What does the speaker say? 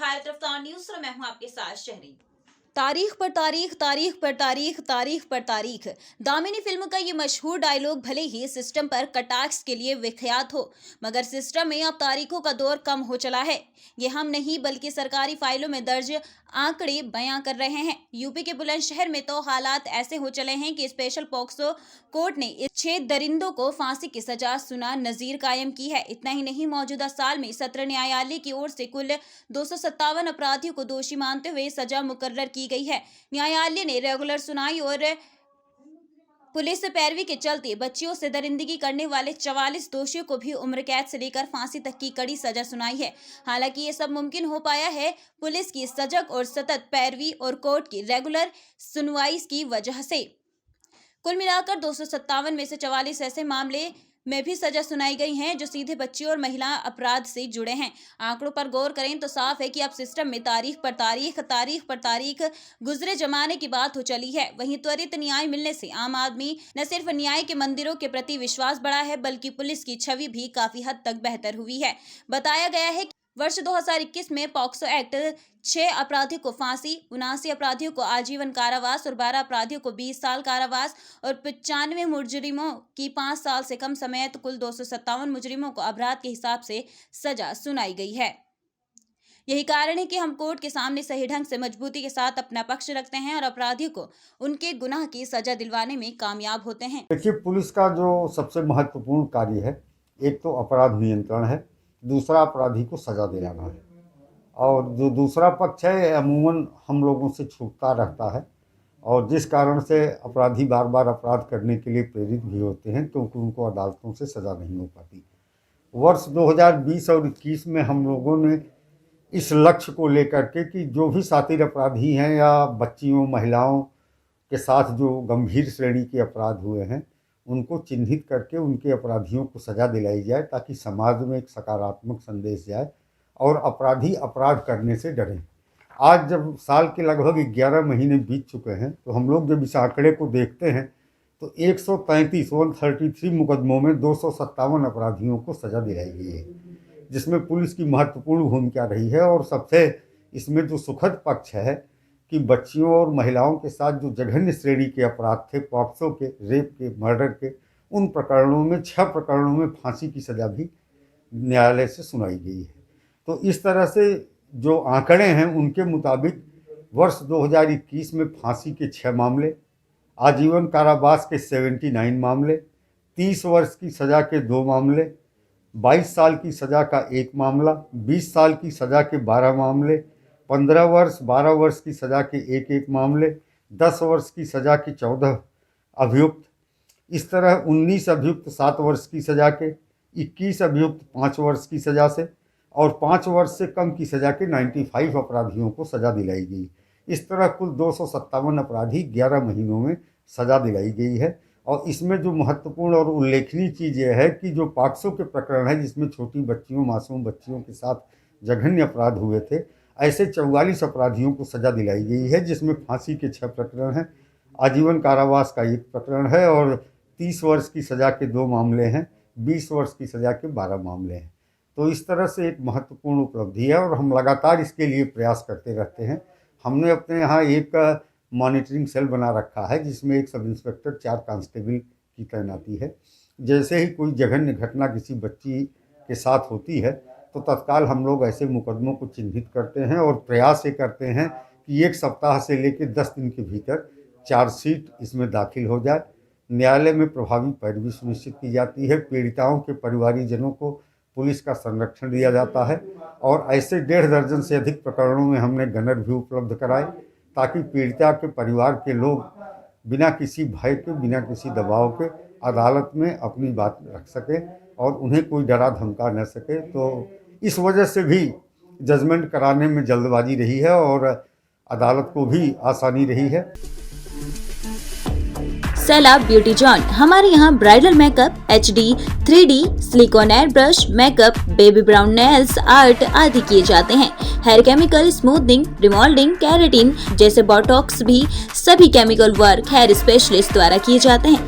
भारत रफ्तार न्यूज और मैं हूं आपके साथ शहरी। तारीख पर तारीख, तारीख पर तारीख, तारीख पर तारीख। दामिनी फिल्म का ये मशहूर डायलॉग भले ही सिस्टम पर कटाक्ष के लिए विख्यात हो, मगर सिस्टम में अब तारीखों का दौर कम हो चला है। ये हम नहीं बल्कि सरकारी फाइलों में दर्ज आंकड़े बयां कर रहे हैं। यूपी के बुलंदशहर में तो हालात ऐसे हो चले हैं कि स्पेशल पॉक्सो कोर्ट ने इस 6 दरिंदों को फांसी की सजा सुना नजीर कायम की है। इतना ही नहीं, मौजूदा साल में सत्र न्यायालय की ओर से कुल 257 अपराधियों को दोषी मानते हुए सजा मुकर्रर की गई है। न्यायालय ने रेगुलर सुनाई और पुलिस पैरवी के चलते बच्चियों से दरिंदगी करने वाले 44 दोषियों को भी उम्र कैद से लेकर फांसी तक की कड़ी सजा सुनाई है। हालांकि ये सब मुमकिन हो पाया है पुलिस की सजग और सतत पैरवी और कोर्ट की रेगुलर सुनवाई की वजह से। कुल मिलाकर 257 में से 44 ऐसे मामले में भी सजा सुनाई गई हैं जो सीधे बच्चियों और महिला अपराध से जुड़े हैं। आंकड़ों पर गौर करें तो साफ है कि अब सिस्टम में तारीख पर तारीख, तारीख पर तारीख गुजरे जमाने की बात हो चली है। वहीं त्वरित न्याय मिलने से आम आदमी न सिर्फ न्याय के मंदिरों के प्रति विश्वास बढ़ा है, बल्कि पुलिस की छवि भी काफी हद तक बेहतर हुई है। बताया गया है कि वर्ष 2021 में पॉक्सो एक्ट 6 अपराधियों को फांसी, 79 अपराधियों को आजीवन कारावास और 12 अपराधियों को 20 साल कारावास और 95 मुजरिमों की 5 साल से कम समय तो कुल 257 मुजरिमों को अपराध के हिसाब से सजा सुनाई गई है। यही कारण है कि हम कोर्ट के सामने सही ढंग से मजबूती के साथ अपना पक्ष रखते हैं और अपराधियों को उनके गुनाह की सजा दिलवाने में कामयाब होते हैं। देखिए, पुलिस का जो सबसे महत्वपूर्ण कार्य है, एक तो अपराध नियंत्रण है, दूसरा अपराधी को सजा दिलाना है, और जो दूसरा पक्ष है अमूमन हम लोगों से छूटता रहता है, और जिस कारण से अपराधी बार बार अपराध करने के लिए प्रेरित भी होते हैं क्योंकि उनको अदालतों से सज़ा नहीं हो पाती। वर्ष 2020 और 21 में हम लोगों ने इस लक्ष्य को लेकर के कि जो भी शातिर अपराधी हैं या बच्चियों महिलाओं के साथ जो गंभीर श्रेणी के अपराध हुए हैं उनको चिन्हित करके उनके अपराधियों को सज़ा दिलाई जाए ताकि समाज में एक सकारात्मक संदेश जाए और अपराधी अपराध करने से डरें। आज जब साल के लगभग 11 महीने बीत चुके हैं तो हम लोग जब इस आंकड़े को देखते हैं तो 133 मुकदमों में 257 अपराधियों को सज़ा दिलाई गई है, जिसमें पुलिस की महत्वपूर्ण भूमिका रही है। और सबसे इसमें जो सुखद पक्ष है कि बच्चियों और महिलाओं के साथ जो जघन्य श्रेणी के अपराध थे, पॉक्सो के, रेप के, मर्डर के, उन प्रकरणों में 6 प्रकरणों में फांसी की सज़ा भी न्यायालय से सुनाई गई है। तो इस तरह से जो आंकड़े हैं उनके मुताबिक वर्ष 2021 में फांसी के 6 मामले, आजीवन कारावास के 79 मामले, 30 वर्ष की सज़ा के 2 मामले, 22 साल की सज़ा का 1 मामला, 20 साल की सज़ा के 12 मामले, 15 वर्ष 12 वर्ष की सज़ा के 1 मामले, 10 वर्ष की सज़ा के 14 अभियुक्त, इस तरह 19 अभियुक्त 7 वर्ष की सज़ा के, 21 अभियुक्त 5 वर्ष की सज़ा से और 5 वर्ष से कम की सज़ा के 95 अपराधियों को सज़ा दिलाई गई। इस तरह कुल 257 अपराधी 11 महीनों में सज़ा दिलाई गई है। और इसमें जो महत्वपूर्ण और उल्लेखनीय चीज़ यह है कि जो पॉक्सो के प्रकरण है जिसमें छोटी बच्चियों, मासूम बच्चियों के साथ जघन्य अपराध हुए थे, ऐसे 44 अपराधियों को सज़ा दिलाई गई है, जिसमें फांसी के 6 प्रकरण हैं, आजीवन कारावास का 1 प्रकरण है और 30 वर्ष की सज़ा के 2 मामले हैं, 20 वर्ष की सज़ा के 12 मामले हैं। तो इस तरह से एक महत्वपूर्ण उपलब्धि है और हम लगातार इसके लिए प्रयास करते रहते हैं। हमने अपने यहाँ एक मॉनिटरिंग सेल बना रखा है जिसमें 1 सब इंस्पेक्टर, 4 कांस्टेबल की तैनाती है। जैसे ही कोई जघन्य घटना किसी बच्ची के साथ होती है तो तत्काल हम लोग ऐसे मुकदमों को चिन्हित करते हैं और प्रयास ये करते हैं कि 1 सप्ताह से लेकर 10 दिन के भीतर चार्जशीट इसमें दाखिल हो जाए। न्यायालय में प्रभावी पैरवी सुनिश्चित की जाती है, पीड़िताओं के परिवारीजनों को पुलिस का संरक्षण दिया जाता है और ऐसे 1.5 दर्जन से अधिक प्रकरणों में हमने गनर भी उपलब्ध कराए ताकि पीड़िता के परिवार के लोग बिना किसी भय के, बिना किसी दबाव के अदालत में अपनी बात रख सकें और उन्हें कोई डरा धमका न सके। तो इस वजह से भी जजमेंट कराने में जल्दबाजी रही है और अदालत को भी आसानी रही है। सैलाब ब्यूटी जॉन, हमारे यहाँ bridal makeup, HD, 3D, silicone air brush makeup, baby brown nails art आदि किए जाते हैं। Hair chemical smoothening, remoulding, keratin जैसे बोटॉक्स भी सभी केमिकल वर्क हेयर स्पेशलिस्ट द्वारा किए जाते हैं।